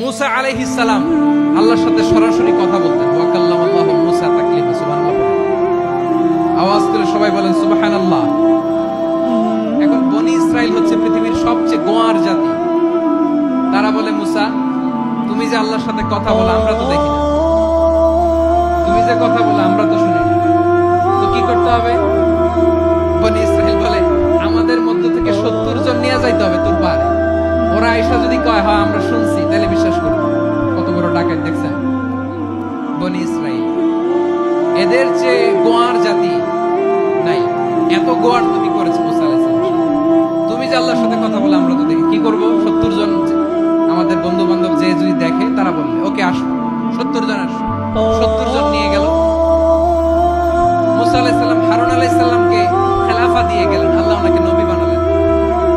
মুসা আলাইহিস সালাম আল্লাহর সাথে সরাসরি কথা বলতেন। ওয়া কাল্লামাল্লাহু মুসা তাকলিমা। সুবহানাল্লাহ। আওয়াজ করে সবাই বলেন সুবহানাল্লাহ। এখন বনি ইসরাইল হচ্ছে পৃথিবীর সবচেয়ে গোয়ার জাতি। তারা বলে, মুসা তুমি যে আল্লাহর সাথে কথা বলো আমরা তো দেখি না, তুমি যে কথা বলো আমরা তো শুনি না, তো কি করতে হবে? বনি ইসরাইল বলে, আমাদের মধ্য থেকে 70 জন নিয়ে যাইতে হবে তোর পারে। ওরা আয়েশা যদি কয় হ্যাঁ আমরা শুনছি, তাহলে বিশ্বাস করবো। কত বড় ডাকাত দেখছেন বনি ইসরাইল। এদের যে গোয়ার জাতি নাই, এত গোয়ার তুমি করেছো মুসা আলাইহিস সালাম। তুমি যে আল্লাহর সাথে কথা বলে আমরা তো দেখি, কি করবো? 70 জন আমাদের বন্ধু বান্ধব যে যদি দেখে, তারা বললে ওকে আসো, 70 জন আসো। 70 জন নিয়ে গেল। মুসা আলাইহিস সালাম হারুন আলাইহিস সালামকে খেলাফা দিয়ে গেলেন, আল্লাহ ওনাকে নবী বানালেন।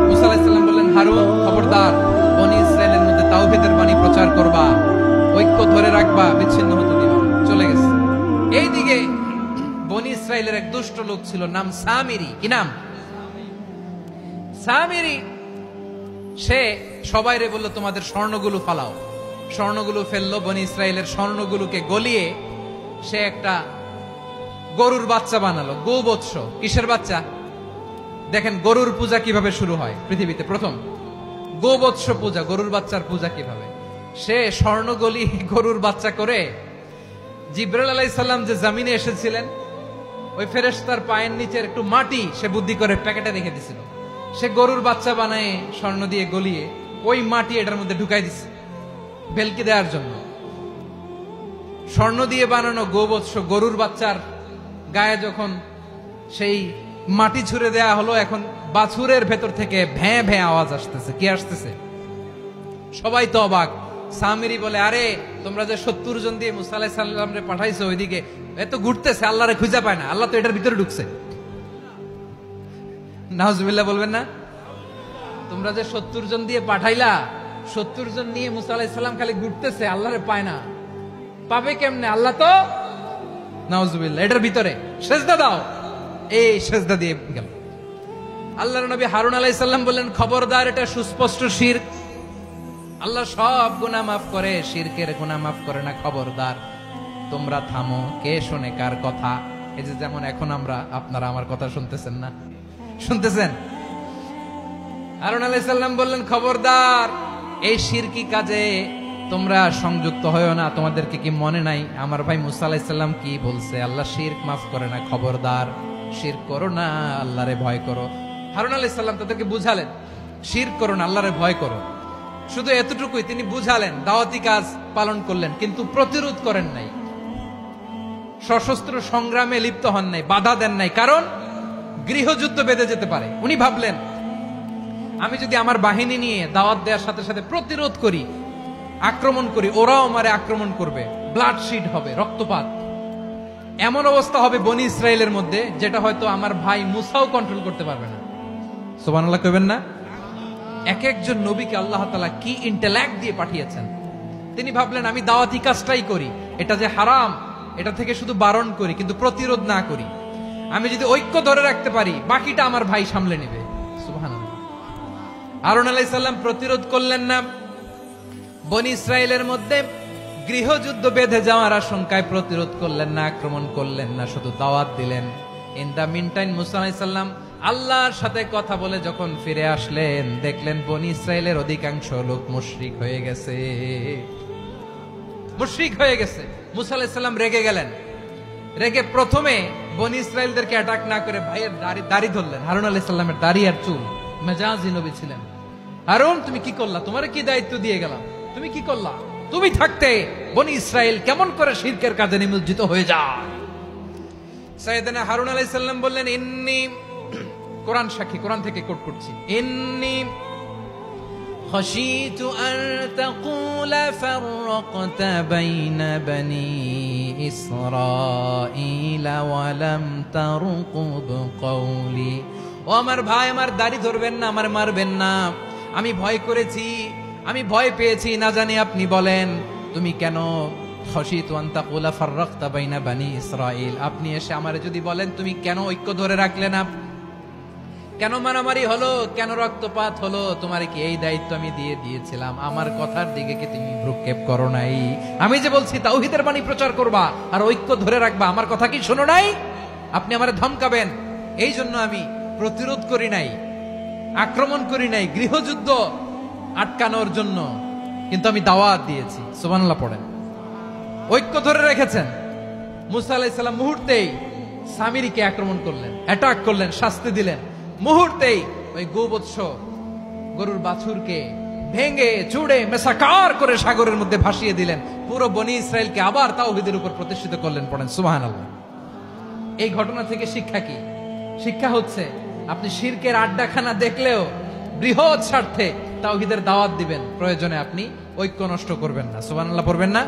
মুসা আলাইহিস সালাম বললেন, হারুন খবরদার, বনি ইসরাইলের মধ্যে তাওহীদের বাণী প্রচার করবা, ঐক্য ধরে রাখবা, বিচ্ছিন্ন হতে দিবা না। চলে গেছে। এইদিকে বনি ইসরাইলের এক দুষ্ট লোক ছিল, নাম সামিরি। কি নাম? সামিরি। সে সবাইরে বলল তোমাদের স্বর্ণগুলো ফালাও। স্বর্ণগুলো ফেললো। বনি ইসরাইলের স্বর্ণগুলোকে গলিয়ে সে একটা গরুর বাচ্চা বানালো। গোবৎস। কিসের বাচ্চা? দেখেন গরুর পূজা কিভাবে শুরু হয় পৃথিবীতে প্রথম। গোবৎস পূজা, গরুর বাচ্চার পূজা কিভাবে। সে স্বর্ণ গলি গরুর বাচ্চা করে, জিবরাইল আলাইহিস সালাম যে জমিনে এসেছিলেন, ওই ফেরেশতার পায়ের নিচের একটু মাটি সে বুদ্ধি করে প্যাকেটে রেখে দিছিল। সে গরুর বাচ্চা বানায় স্বর্ণ দিয়ে গলিয়ে ওই মাটি এটার মধ্যে ঢুকাই দিছে ভেলকি দেওয়ার জন্য। স্বর্ণ দিয়ে বানানো গোবৎস গরুর বাচ্চার গায়ে যখন সেই মাটি ছুঁড়ে দেয়া হলো, এখন বাছুরের ভেতর থেকে ভ্যাঁ ভ্যাঁ আওয়াজ আসতেছে। কি আসতেছে? সবাই তো অবাক। সামিরি বলে, আরে তোমরা যে 70 জন দিয়ে মুসা আলাইহিস সালামরে পাঠাইছো ওইদিকে, এত ঘুরতেছে, আল্লাহরে খুঁজে পায় না, আল্লাহ তো এটার ভিতরে ঢুকছে। নাউজুবিল্লাহ বলবেন না? তোমরা যে 70 জন দিয়ে পাঠাইলা, 70 জন নিয়ে মুসা আলাইহিস সালাম খালি ঘুরতেছে, আল্লাহরে পায় না। পাবে কেমনে? আল্লাহ তো নাউজুবিল্লাহ এটার ভিতরে। সেজদা দাও। এই সেজদা দিয়ে গেল। আল্লাহর নবী হারুন আলাইহিস সালাম বললেন, খবরদার, এটা সুস্পষ্ট শিরক। আল্লাহ সব গুনাহ মাফ করে, শিরকের গুনাহ মাফ করে না। খবরদার, তোমরা থামো। কে শোনে কার কথা? এই যে যেমন এখন আপনারা আমার কথা শুনতেছেন না? শুনতেছেন? হারুন আলাইহিস সালাম বললেন, খবরদার, এই শিরকি কাজে তোমরা সংযুক্ত হয়ো না। তোমাদেরকে কি মনে নাই আমার ভাই মুসা আলাইহিস সালাম কি বলছে? আল্লাহ শিরক মাফ করে না। খবরদার, শিরক করো না, আল্লাহরে ভয় করো। হারুন আলাইহিস সালাম তাদেরকে বুঝালেন, শিরক করো না, আল্লাহরে ভয় করো। শুধু এতটুকুই তিনি বুঝালেন, দাওয়াতি কাজ পালন করলেন, কিন্তু প্রতিরোধ করেন নাই, সশস্ত্র সংগ্রামে লিপ্ত হন নাই, বাধা দেন নাই। কারণ গৃহযুদ্ধ বেঁধে যেতে পারে। উনি ভাবলেন, আমি যদি আমার বাহিনী নিয়ে দাওয়াত দেওয়ার সাথে সাথে প্রতিরোধ করি, আক্রমণ করি, ওরাও আমারে আক্রমণ করবে, ব্লাডশিড হবে, রক্তপাত। এমন অবস্থা হবে বনি ইসরাইলের মধ্যে, যেটা হয়তো আমার ভাই মুসাও কন্ট্রোল করতে পারবে না। সুবহানাল্লাহ কইবেন না? এক একজন নবীকে আল্লাহ তাআলা কি ইন্টেলেক্ট দিয়ে পাঠিয়েছেন। তিনি ভাবলেন, আমি দাওয়াতি কাজটাই করি, এটা যে হারাম এটা থেকে শুধু বারণ করি, কিন্তু প্রতিরোধ না করি। আমি যদি ঐক্য ধরে রাখতে পারি, বাকিটা আমার ভাই সামলে নেবে। সুবহানাল্লাহ। হারুন আলাইহিস সালাম প্রতিরোধ করলেন না। বনি ইসরাইলের মধ্যে গৃহযুদ্ধ বেঁধে যাওয়ার আশঙ্কায় প্রতিরোধ করলেন না, আক্রমণ করলেন না, শুধু দাওয়াত দিলেন। ইন দা মিন টাইম মুসা আলাইহিস সালাম আল্লাহর সাথে কথা বলে যখন ফিরে আসলেন, দেখলেন বনি ইসরাইলের অধিকাংশ লোক মুশরিক হয়ে গেছে। মুশরিক হয়ে গেছে। মুসা আলাইহিস সালাম রেগে গেলেন। রেগে প্রথমে বনি ইসরাইলদেরকে অ্যাটাক না করে ভাইয়ের দাড়ি ধরলেন। হারুন আলাইহিস সালামের দাড়ি আর চুল। মেজাজি নবী ছিলেন। হারুন, তুমি কি করলা? তোমারে কি দায়িত্ব দিয়ে গেলাম? তুমি কি করলা? তুমি থাকতে বনি ইসরাইল কেমন করে শিরকের কাজে নিমজ্জিত হয়ে যায়? সাইয়েদনা হারুন আলাইহিস সালাম বললেন, ইন্নী, কোরআন সাক্ষী, কোরআন থেকে কোট করছি, ইন্নী খাশিতু আন তাকুলা ফাররাকতা বাইনা বনি ইসরাঈলা ওয়া লাম তারকুব কওলি। ও আমার ভাই, আমার দাড়ি ধরবেন না, আমার মারবেন না। আমি ভয় করেছি, আমি ভয় পেয়েছি, না জানি আপনি বলেন তুমি কেন খাশিতু আন তাকুলা ফাররাকতা বাইনা বনি ইসরাঈল, আপনি এসে আমারে যদি বলেন তুমি কেন ঐক্য ধরে রাখলে না, কেন মারামারি হলো, কেন রক্তপাত হলো? তোমার কি এই দায়িত্ব আমি দিয়ে দিয়েছিলাম? আমার কথার দিকে কি তুমি ভ্রুক্ষেপ করো নাই? আমি যে বলছি তাওহীদের বাণী প্রচার করবা আর ঐক্য ধরে রাখবা, আমার কথা কি শোনো নাই? আপনি আমারে ধমকাবেন, এই জন্য আমি প্রতিরোধ করি নাই, আক্রমণ করি নাই, গৃহযুদ্ধ আটকানোর জন্য কিন্তু আমি দাওয়াত দিয়েছি। সুবহানাল্লাহ পড়েন। ঐক্য ধরে রেখেছেন। মুসা আলাইহিস সালাম মুহূর্তেই সামিরীকে আক্রমণ করলেন, অ্যাটাক করলেন, শাস্তি দিলেন। মুহূর্তেই ওই গোবৎস গরুর বাছুরকে ভেঙে চুড়ে মেসাকার করে সাগরের মধ্যে ভাসিয়ে দিলেন। পুরো বনি ইসরায়েলকে আবার তাওহীদের উপর প্রতিষ্ঠিত করলেন। পড়েন সুবহানাল্লাহ। এই ঘটনা থেকে শিক্ষা কি? শিক্ষা হচ্ছে আপনি শিরকের আড্ডাখানা দেখলেও বৃহৎ স্বার্থে তাওহীদের দাওয়াত দিবেন, প্রয়োজনে আপনি ঐক্য নষ্ট করবেন না। সুবহানাল্লাহ পড়বেন না?